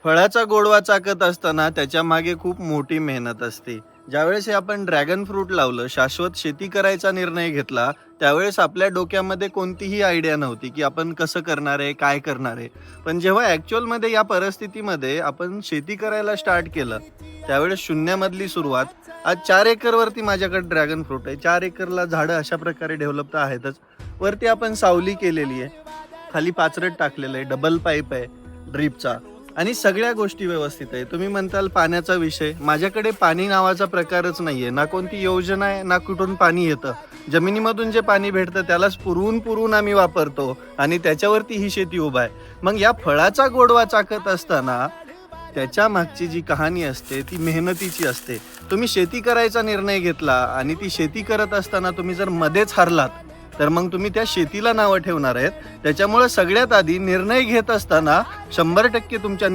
फळाचा गोडवा चाखत असताना त्याच्या मागे खूप मोठी मेहनत असते. ज्यावेळेस हे आपण ड्रॅगन फ्रूट लावलं, शाश्वत शेती करायचा निर्णय घेतला, त्यावेळेस आपल्या डोक्यामध्ये कोणतीही आयडिया नव्हती, की आपण कसं करणार आहे, काय करणार आहे. पण जेव्हा ॲक्चुअलमध्ये या परिस्थितीमध्ये आपण शेती करायला स्टार्ट केलं, त्यावेळेस शून्यामधली सुरुवात. आज 4 एकरवरती माझ्याकडे ड्रॅगन फ्रूट आहे. 4 एकरला झाडं अशा प्रकारे डेव्हलप तर आहेतच. वरती आपण सावली केलेली आहे. खाली पाचरट टाकलेलं आहे, डबल पाईप आहे ड्रिपचा. आणि सगळ्या गोष्टी व्यवस्थित आहे. तुम्ही म्हणताल पाण्याचा विषय, माझ्याकडे पाणी नावाचा प्रकारच नाहीये. ना कोणती योजना आहे, ना कुठून पाणी येतं. जमिनीमधून जे पाणी भेटतं त्यालाच पुरवून पुरवून आम्ही वापरतो आणि त्याच्यावरती ही शेती उभा आहे. मग या फळाचा गोडवा चाखत असताना त्याच्या मागची जी कहाणी असते ती मेहनतीची असते. तुम्ही शेती करायचा निर्णय घेतला आणि ती शेती करत असताना तुम्ही जर मध्येच हरलात, तर मग तुम्ही त्या शेतीला नावं ठेवणार आहेत. त्याच्यामुळे सगळ्यात आधी निर्णय घेत असताना 100% तुमच्या